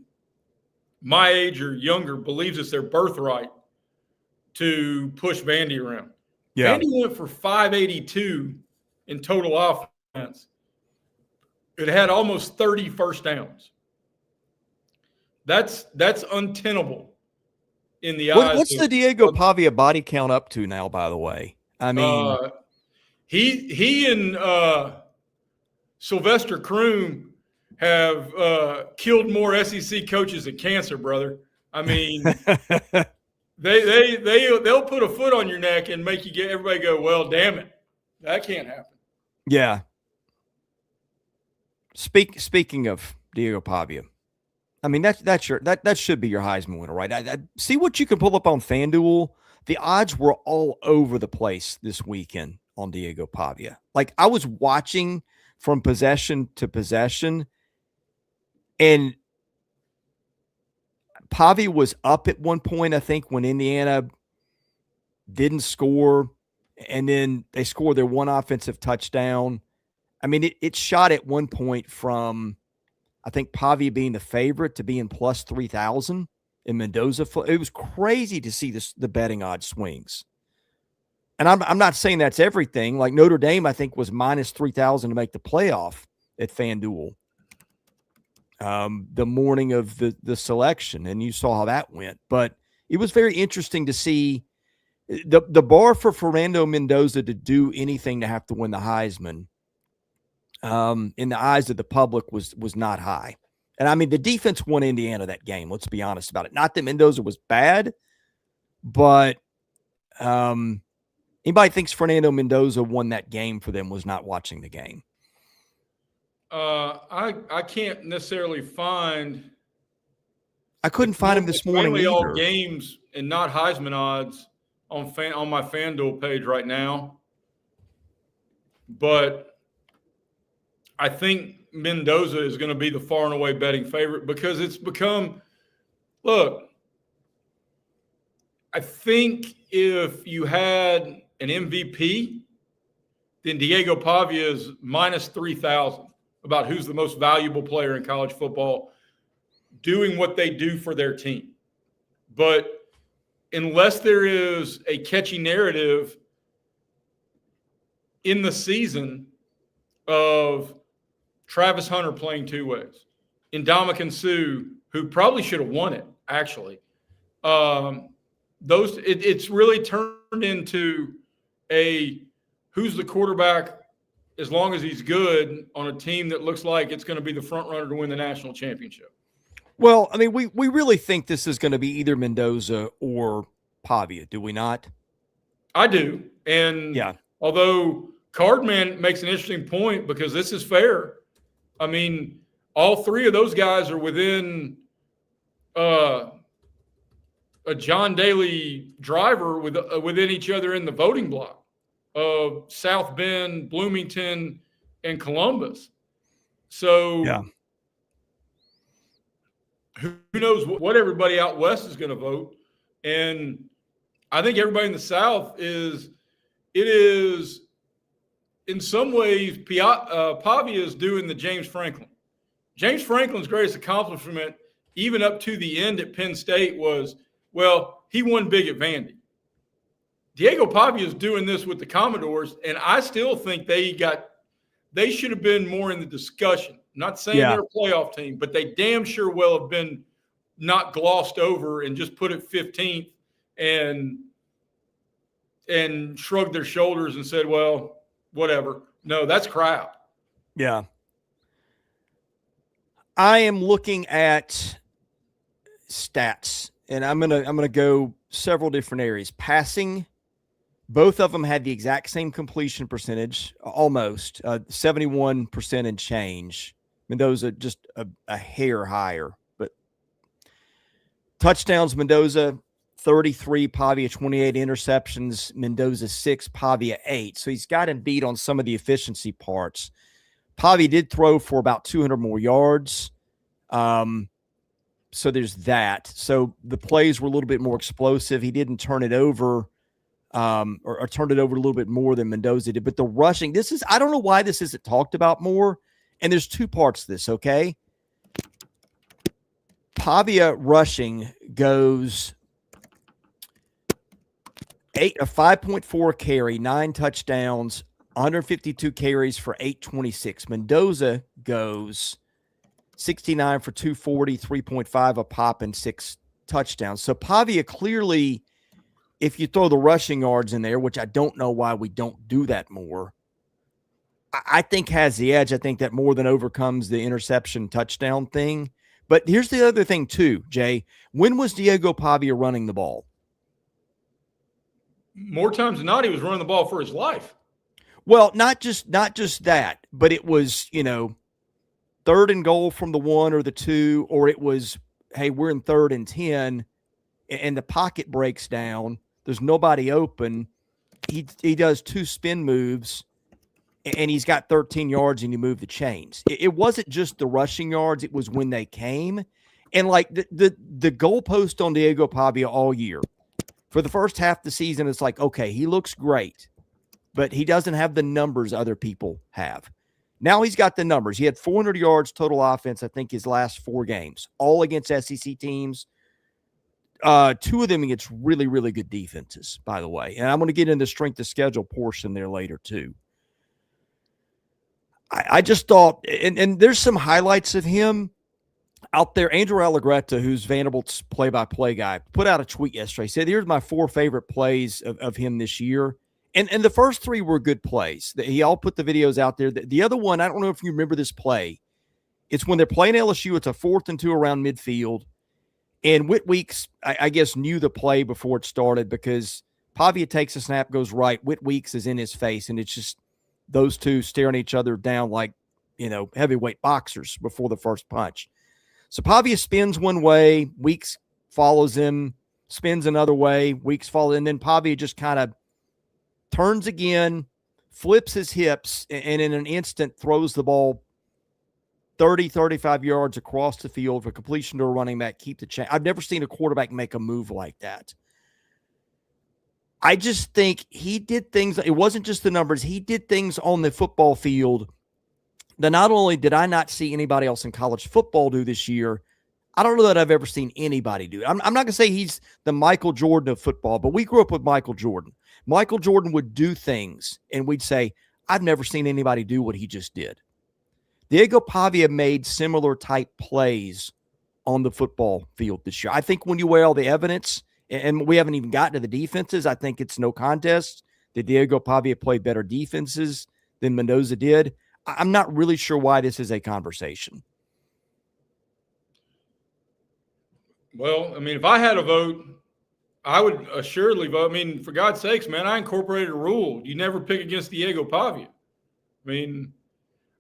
my age or younger believes it's their birthright to push Vandy around. Yeah. Vandy went for 582 in total offense. It had almost 30 first downs. That's untenable in the eyes. What's the Diego Pavia body count up to now, by the way? I mean, he and Sylvester Croom have killed more SEC coaches than cancer, brother. I mean, they'll put a foot on your neck and make you get everybody go, well, damn it, that can't happen. Yeah. Speaking of Diego Pavia, I mean that should be your Heisman winner, right? I see what you can pull up on FanDuel. The odds were all over the place this weekend on Diego Pavia. Like, I was watching from possession to possession, and Pavia was up at one point, I think, when Indiana didn't score, and then they scored their one offensive touchdown. I mean, it shot at one point from, I think, Pavia being the favorite to being plus 3,000 in Mendoza. It was crazy to see the betting odds swings. And I'm not saying that's everything. Like, Notre Dame, I think, was minus 3,000 to make the playoff at FanDuel the morning of the selection, and you saw how that went. But it was very interesting to see the bar for Fernando Mendoza to do anything to have to win the Heisman in the eyes of the public was not high. And I mean, the defense won Indiana that game. Let's be honest about it. Not that Mendoza was bad, but anybody thinks Fernando Mendoza won that game for them was not watching the game. I can't necessarily find. I couldn't find him this morning either. All games and not Heisman odds on my FanDuel page right now, but I think Mendoza is going to be the far and away betting favorite because it's become. Look, I think if you had an MVP, then Diego Pavia is minus 3,000 about who's the most valuable player in college football doing what they do for their team. But unless there is a catchy narrative in the season of Travis Hunter playing two ways, Ndamukong Suh, who probably should have won it, actually, it's really turned into a who's the quarterback as long as he's good on a team that looks like it's going to be the front runner to win the national championship. Well, I mean, we really think this is going to be either Mendoza or Pavia, do we not? I do. And yeah, although Cardman makes an interesting point because this is fair. I mean, all three of those guys are within a John Daly driver within each other in the voting block of South Bend, Bloomington, and Columbus. So yeah. Who knows what everybody out west is going to vote. And I think everybody in the South it is in some ways Pavia is doing the James Franklin. James Franklin's greatest accomplishment, even up to the end at Penn State, was, well, he won big at Vandy. Diego Pavia is doing this with the Commodores, and I still think they should have been more in the discussion. I'm not saying they're a playoff team, but they damn sure well have been not glossed over and just put it 15th and shrugged their shoulders and said, well, whatever. No, that's crap. Yeah. I am looking at stats, and I'm gonna go several different areas. Passing, both of them had the exact same completion percentage, almost 71% and change. Mendoza just a hair higher, but touchdowns, Mendoza 33, Pavia 28, interceptions, Mendoza 6, Pavia 8. So he's got him beat on some of the efficiency parts. Pavia did throw for about 200 more yards. So there's that. So the plays were a little bit more explosive. He didn't turn it over or turned it over a little bit more than Mendoza did. But the rushing, I don't know why this isn't talked about more. And there's two parts to this, okay? Pavia rushing goes 5.4 carry, 9 touchdowns, 152 carries for 826. Mendoza goes 69 for 240, 3.5 a pop, and 6 touchdowns. So Pavia clearly, if you throw the rushing yards in there, which I don't know why we don't do that more, I think has the edge. I think that more than overcomes the interception touchdown thing. But here's the other thing too, Jay. When was Diego Pavia running the ball? More times than not, he was running the ball for his life. Well, not just that, but it was, third and goal from the 1 or the 2, or it was, hey, we're in 3rd and 10, and the pocket breaks down. There's nobody open. He does 2 spin moves, and he's got 13 yards, and you move the chains. It wasn't just the rushing yards. It was when they came. And, like, the goalpost on Diego Pavia all year, for the first half of the season, it's like, okay, he looks great, but he doesn't have the numbers other people have. Now he's got the numbers. He had 400 yards total offense, I think, his last 4 games, all against SEC teams. 2 of them against really, really good defenses, by the way. And I'm going to get into the strength of schedule portion there later, too. I just thought, and there's some highlights of him out there. Andrew Allegretti, who's Vanderbilt's play-by-play guy, put out a tweet yesterday. He said, here's my 4 favorite plays of him this year. And the first 3 were good plays. He all put the videos out there. The other one, I don't know if you remember this play. It's when they're playing LSU. It's a 4th and 2 around midfield. And Whit Weeks, I guess, knew the play before it started because Pavia takes a snap, goes right. Whit Weeks is in his face, and it's just those two staring each other down like, heavyweight boxers before the first punch. So Pavia spins one way. Weeks follows him, spins another way. Weeks follows, and then Pavia just kind of turns again, flips his hips, and in an instant throws the ball 30, 35 yards across the field for completion to a running back, keep the chain. I've never seen a quarterback make a move like that. I just think he did things. It wasn't just the numbers. He did things on the football field that not only did I not see anybody else in college football do this year, I don't know that I've ever seen anybody do it. I'm not going to say he's the Michael Jordan of football, but we grew up with Michael Jordan. Michael Jordan would do things, and we'd say, I've never seen anybody do what he just did. Diego Pavia made similar type plays on the football field this year. I think when you weigh all the evidence, and we haven't even gotten to the defenses, I think it's no contest that Diego Pavia played better defenses than Mendoza did. I'm not really sure why this is a conversation. Well, I mean, if I had a vote, I would assuredly vote. I mean, for God's sakes, man, I incorporated a rule. You never pick against Diego Pavia. I mean,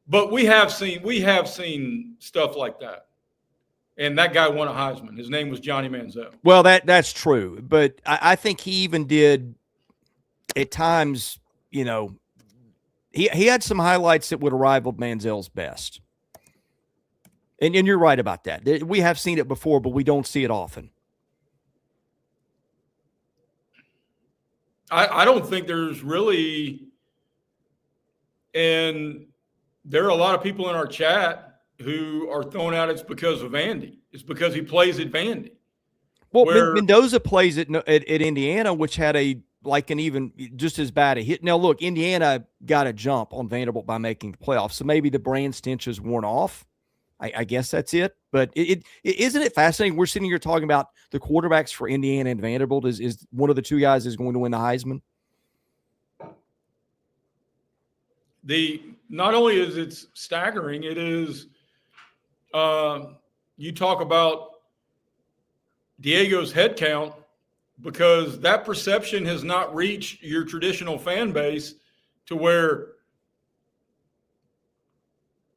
but we have seen stuff like that. And that guy won a Heisman. His name was Johnny Manziel. Well, that's true. But I think he even did at times, he had some highlights that would have rivaled Manziel's best. And you're right about that. We have seen it before, but we don't see it often. I don't think there's really, and there are a lot of people in our chat who are throwing out it's because of Vandy. It's because he plays at Vandy. Well, Mendoza plays at Indiana, which had an even just as bad a hit. Now, look, Indiana got a jump on Vanderbilt by making the playoffs, so maybe the brand stench is worn off. I guess that's it. But isn't it fascinating? We're sitting here talking about the quarterbacks for Indiana and Vanderbilt. Is one of the two guys is going to win the Heisman? Not only is it staggering, it is you talk about Diego's head count, because that perception has not reached your traditional fan base to where,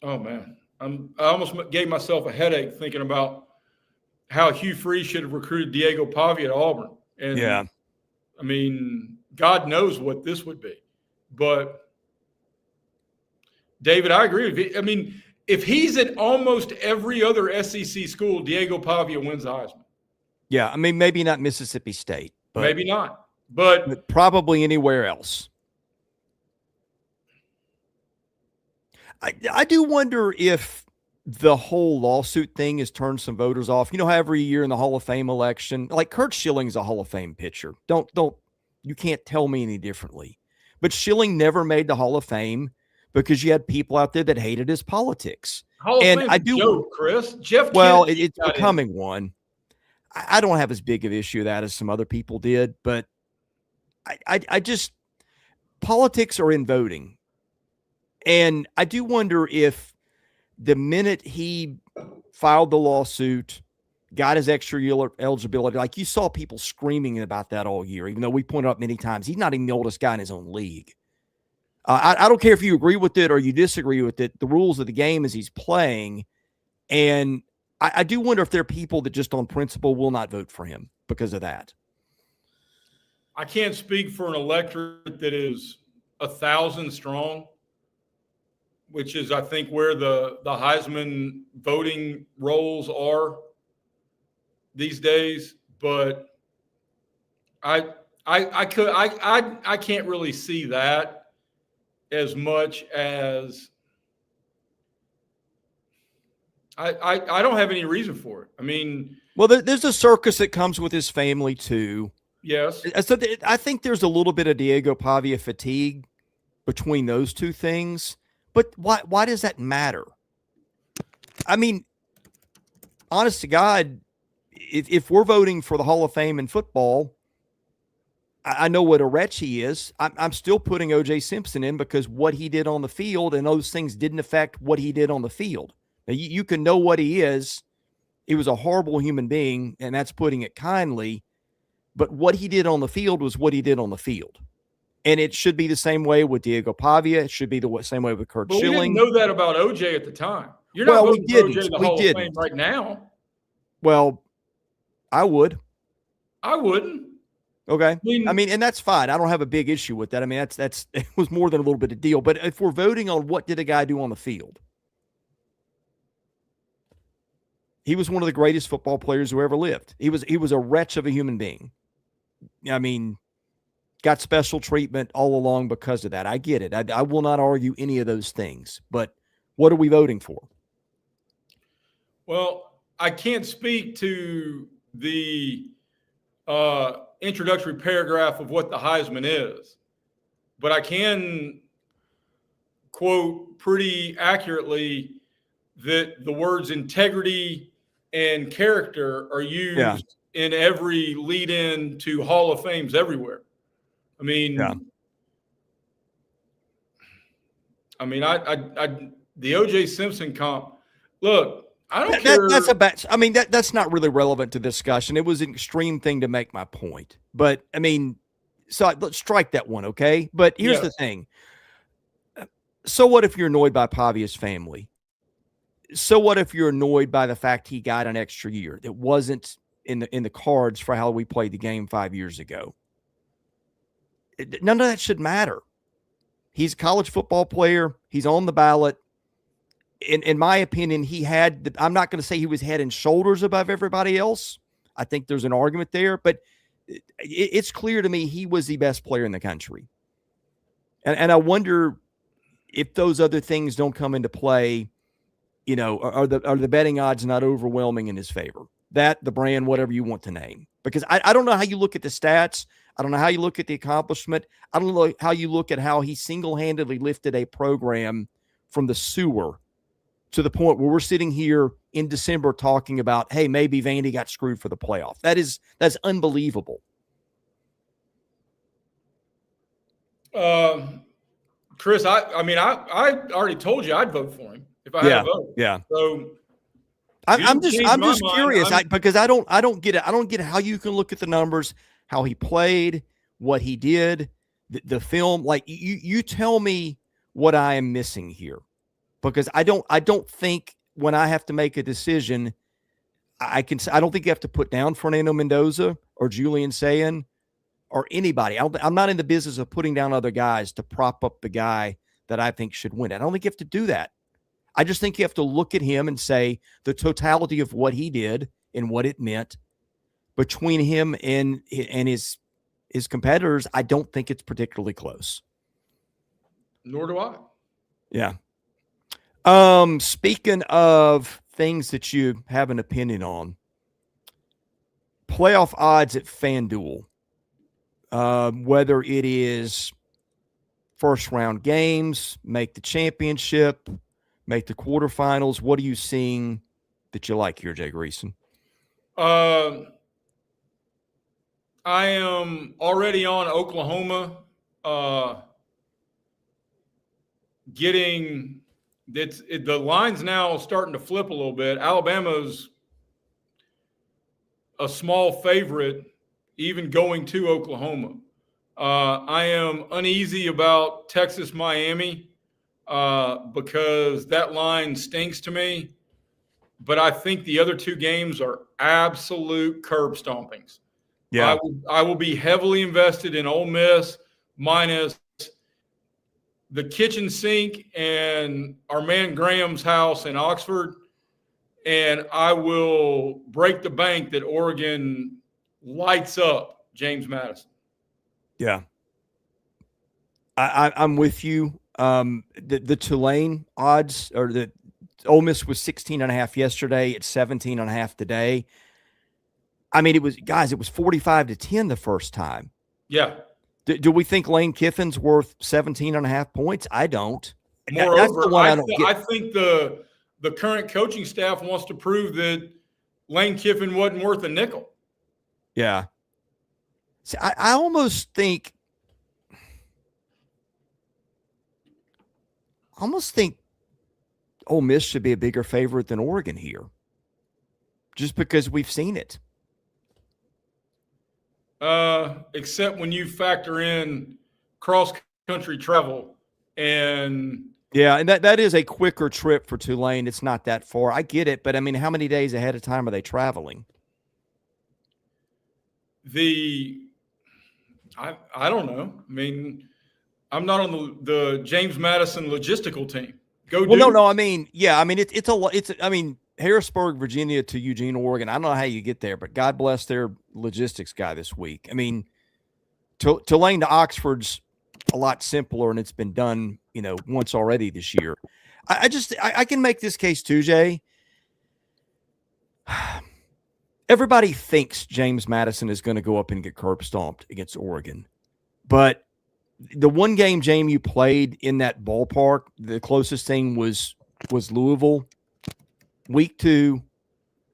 oh man, I almost gave myself a headache thinking about how Hugh Freeze should have recruited Diego Pavia at Auburn. And yeah, I mean, God knows what this would be. But David, I agree with you. I mean, if he's at almost every other SEC school, Diego Pavia wins the Heisman. Yeah, I mean, maybe not Mississippi State. But, maybe not. But probably anywhere else. I do wonder if the whole lawsuit thing has turned some voters off. You know how every year in the Hall of Fame election, like Kurt Schilling's a Hall of Fame pitcher. You can't tell me any differently. But Schilling never made the Hall of Fame because you had people out there that hated his politics. Hall of Fame's a joke, Chris. Well, it's becoming one. I don't have as big of an issue with that as some other people did, but I just, politics are in voting. And I do wonder if the minute he filed the lawsuit, got his extra year eligibility, like you saw people screaming about that all year, even though we pointed out many times, he's not even the oldest guy in his own league. I don't care if you agree with it or you disagree with it. The rules of the game is he's playing. And I do wonder if there are people that just on principle will not vote for him because of that. I can't speak for an electorate that is 1,000 strong, which is, I think, where the Heisman voting rolls are these days. But I can't really see that as much as I don't have any reason for it. I mean, well, there's a circus that comes with his family too. Yes. So I think there's a little bit of Diego Pavia fatigue between those two things. But why does that matter? I mean, honest to God, if we're voting for the Hall of Fame in football, I know what a wretch he is. I'm still putting O.J. Simpson in because what he did on the field and those things didn't affect what he did on the field. Now, you can know what he is. He was a horrible human being, and that's putting it kindly. But what he did on the field was what he did on the field. And it should be the same way with Diego Pavia. It should be the same way with Kurt Schilling. We didn't know that about OJ at the time. You're not voting for OJ in the Hall of Fame right now. Well, I would. I wouldn't. Okay. I mean, and that's fine. I don't have a big issue with that. I mean, that's it was more than a little bit of deal. But if we're voting on what did a guy do on the field, he was one of the greatest football players who ever lived. He was a wretch of a human being. I mean, got special treatment all along because of that. I get it. I will not argue any of those things. But what are we voting for? Well, I can't speak to the introductory paragraph of what the Heisman is, but I can quote pretty accurately that the words integrity and character are used in every lead in to Hall of Fames everywhere. I mean, the OJ Simpson comp, look, I don't care. That's a bad. I mean, that's not really relevant to discussion. It was an extreme thing to make my point. But I mean, so let's strike that one, okay? But here's the thing. So what if you're annoyed by Pavia's family? So what if you're annoyed by the fact he got an extra year that wasn't in the cards for how we played the game 5 years ago? None of that should matter. He's a college football player. He's on the ballot. In my opinion, I'm not going to say he was head and shoulders above everybody else. I think there's an argument there, but it's clear to me he was the best player in the country. And I wonder if those other things don't come into play, are the betting odds not overwhelming in his favor? That, the brand, whatever you want to name. Because I don't know how you look at the stats. I don't know how you look at the accomplishment. I don't know how you look at how he single-handedly lifted a program from the sewer to the point where we're sitting here in December talking about, hey, maybe Vandy got screwed for the playoff. That's unbelievable. Chris, I already told you I'd vote for him if I had a vote. Yeah. So I'm just curious because I don't get it. I don't get how you can look at the numbers, how he played, what he did, the film. Like you tell me what I am missing here. Because I don't think when I have to make a decision, I don't think you have to put down Fernando Mendoza or Julian Sayin or anybody. I'm not in the business of putting down other guys to prop up the guy that I think should win. I don't think you have to do that. I just think you have to look at him and say the totality of what he did and what it meant between him and his competitors. I don't think it's particularly close. Nor do I. Yeah. Speaking of things that you have an opinion on, playoff odds at FanDuel, whether it is first round games, make the championship, make the quarterfinals, what are you seeing that you like here, Jay Greeson? I am already on Oklahoma, the line's now starting to flip a little bit. Alabama's a small favorite, even going to Oklahoma. I am uneasy about Texas, Miami, because that line stinks to me. But I think the other two games are absolute curb stompings. Yeah, I will be heavily invested in Ole Miss minus the kitchen sink and our man Graham's house in Oxford, and I will break the bank that Oregon lights up James Madison. Yeah. I'm with you. The Tulane odds, or the Ole Miss was 16.5 yesterday. It's 17.5 today. I mean, it was 45-10 the first time. Yeah. Do we think Lane Kiffin's worth 17.5 points? I don't. Moreover, that's the one I think the current coaching staff wants to prove that Lane Kiffin wasn't worth a nickel. Yeah. See, I almost think Ole Miss should be a bigger favorite than Oregon here, just because we've seen it. Except when you factor in cross-country travel and that is a quicker trip for Tulane. It's not that far. I get it, but I mean, how many days ahead of time are they traveling? I don't know. I mean, I'm not on the James Madison logistical team. No. I mean, yeah. I mean, I mean, Harrisburg, Virginia to Eugene, Oregon. I don't know how you get there, but God bless their logistics guy this week. I mean, Tulane to Oxford's a lot simpler, and it's been done, once already this year. I can make this case too, Jay. Everybody thinks James Madison is going to go up and get curb stomped against Oregon. But the one game, JMU played in that ballpark, the closest thing was Louisville. Week 2,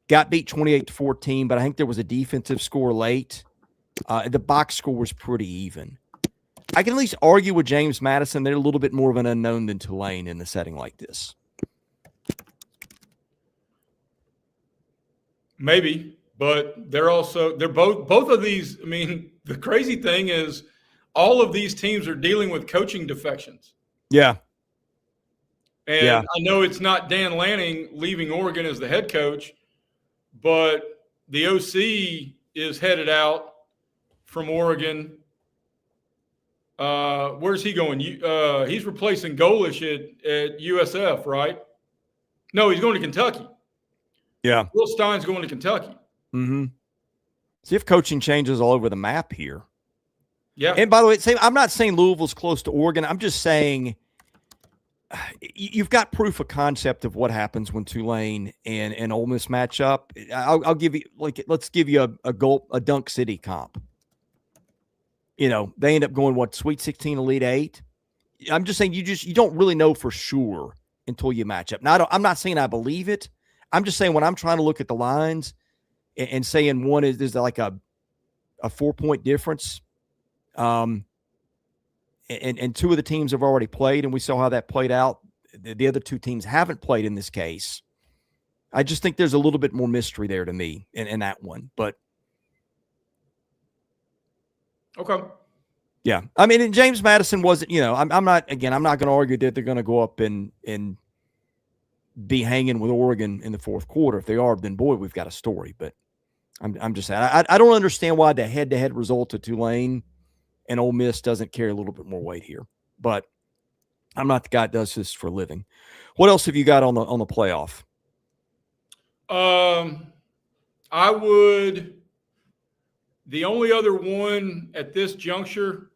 got beat 28-14, but I think there was a defensive score late. The box score was pretty even. I can at least argue with James Madison. They're a little bit more of an unknown than Tulane in a setting like this. Maybe, but they're both of these. I mean, the crazy thing is all of these teams are dealing with coaching defections. Yeah. And I know it's not Dan Lanning leaving Oregon as the head coach, but the OC is headed out from Oregon. Where's he going? He's replacing Golish at USF, right? No, he's going to Kentucky. Yeah. Will Stein's going to Kentucky. Mm-hmm. See if coaching changes all over the map here. Yeah. And by the way, I'm not saying Louisville's close to Oregon. I'm just saying you've got proof of concept of what happens when Tulane and Ole Miss match up. I'll give you, let's give you a Dunk City comp. They end up going, Sweet 16, Elite 8. I'm just saying you don't really know for sure until you match up. Now, I'm not saying I believe it. I'm just saying when I'm trying to look at the lines and saying one is like a 4-point difference, and two of the teams have already played, and we saw how that played out. The other two teams haven't played in this case. I just think there's a little bit more mystery there to me in that one. But okay. Yeah. I mean, and James Madison wasn't, I'm not going to argue that they're going to go up and be hanging with Oregon in the fourth quarter. If they are, then boy, we've got a story. But I'm just saying, I don't understand why the head-to-head result of Tulane and Ole Miss doesn't carry a little bit more weight here. But I'm not the guy that does this for a living. What else have you got on the playoff? The only other one at this juncture,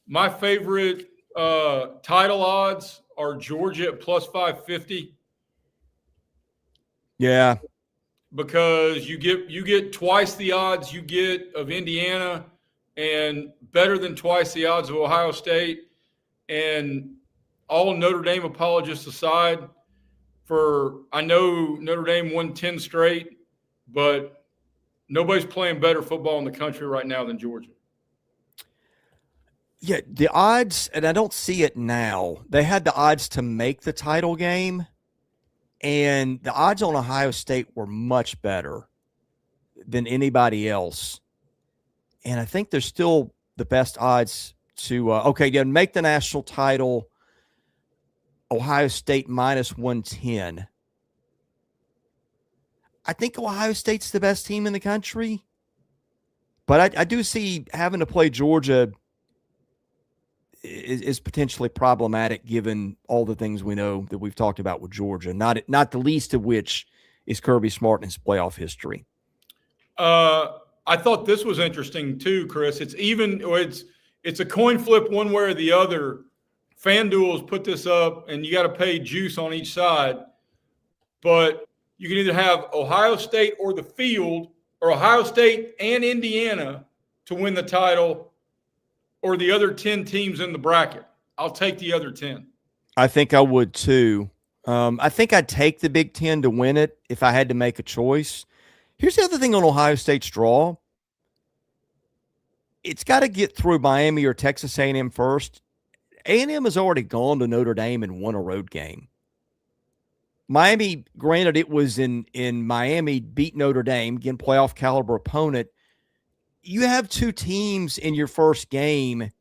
my favorite title odds are Georgia at plus 550. Yeah. Because you get twice the odds you get of Indiana and better than twice the odds of Ohio State. And all Notre Dame apologists aside, I know Notre Dame won 10 straight, but nobody's playing better football in the country right now than Georgia. Yeah, the odds, and I don't see it now. They had the odds to make the title game, and the odds on Ohio State were much better than anybody else. And I think they're still the best odds to make the national title. Ohio State minus 110. I think Ohio State's the best team in the country, but I do see having to play Georgia is potentially problematic given all the things we know that we've talked about with Georgia, not the least of which is Kirby Smart and his playoff history. I thought this was interesting too, Chris. It's a coin flip one way or the other. FanDuel's put this up, and you got to pay juice on each side. But you can either have Ohio State or the field, or Ohio State and Indiana to win the title, or the other 10 teams in the bracket. I'll take the other 10. I think I would too. I think I'd take the Big Ten to win it if I had to make a choice. Here's the other thing on Ohio State's draw. It's got to get through Miami or Texas A&M first. A&M has already gone to Notre Dame and won a road game. Miami, granted, it was in Miami, beat Notre Dame, again, playoff caliber opponent. You have two teams in your first game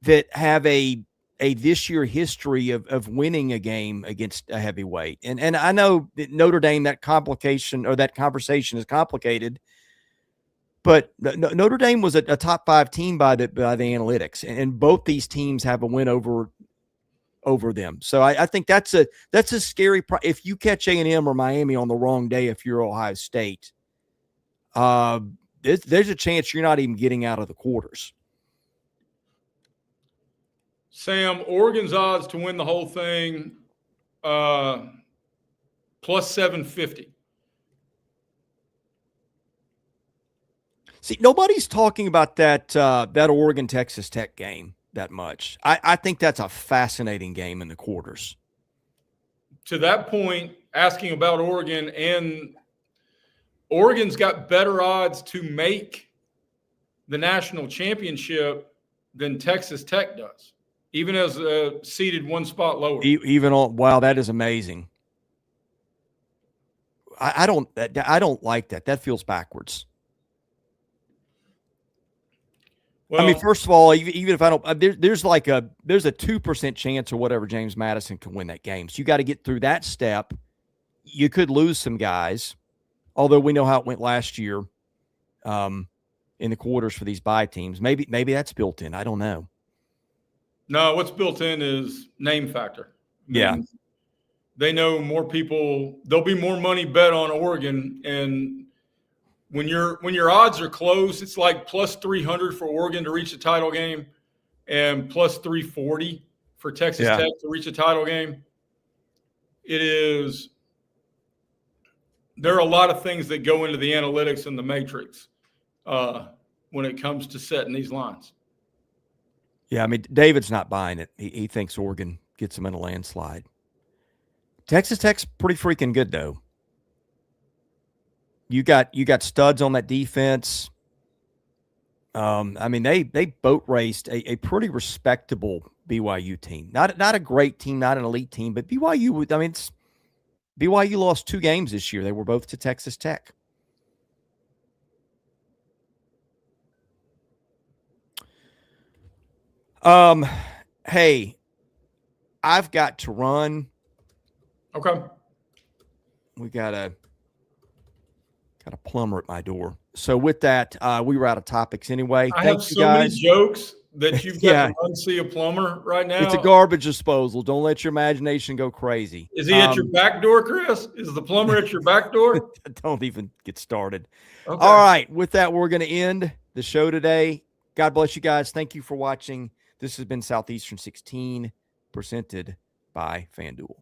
that have a this year history of winning a game against a heavyweight. And I know that Notre Dame, that conversation is complicated, but Notre Dame was a top 5 team by the analytics, and both these teams have a win over them. So I think that's a scary if you catch A&M or Miami on the wrong day, if you're Ohio State, there's a chance you're not even getting out of the quarters. Sam, Oregon's odds to win the whole thing, plus 750. See, nobody's talking about that Oregon Texas Tech game that much. I think that's a fascinating game in the quarters. To that point, asking about Oregon, and Oregon's got better odds to make the national championship than Texas Tech does, even as seated one spot lower. Wow, that is amazing. I don't like that. That feels backwards. Well, I mean, first of all, even if I don't, there's a 2% chance or whatever James Madison can win that game. So you got to get through that step. You could lose some guys, although we know how it went last year in the quarters for these bye teams. Maybe that's built in. I don't know. No, what's built in is name factor. Yeah. They know more people. There'll be more money bet on Oregon, and when your odds are close, it's like plus 300 for Oregon to reach a title game and plus 340 for Texas Tech to reach a title game. There are a lot of things that go into the analytics and the matrix when it comes to setting these lines. Yeah, I mean, David's not buying it. He thinks Oregon gets them in a landslide. Texas Tech's pretty freaking good, though. You got studs on that defense. I mean, they boat raced a pretty respectable BYU team. Not a great team, not an elite team, but BYU. I mean, BYU lost 2 games this year. They were both to Texas Tech. Hey, I've got to run. Okay. We got a plumber at my door. So with that, we were out of topics anyway. I have so many jokes that you've got to run see a plumber right now. It's a garbage disposal. Don't let your imagination go crazy. Is he at your back door, Chris? Is the plumber at your back door? Don't even get started. Okay. All right. With that, we're going to end the show today. God bless you guys. Thank you for watching. This has been Southeastern 16, presented by FanDuel.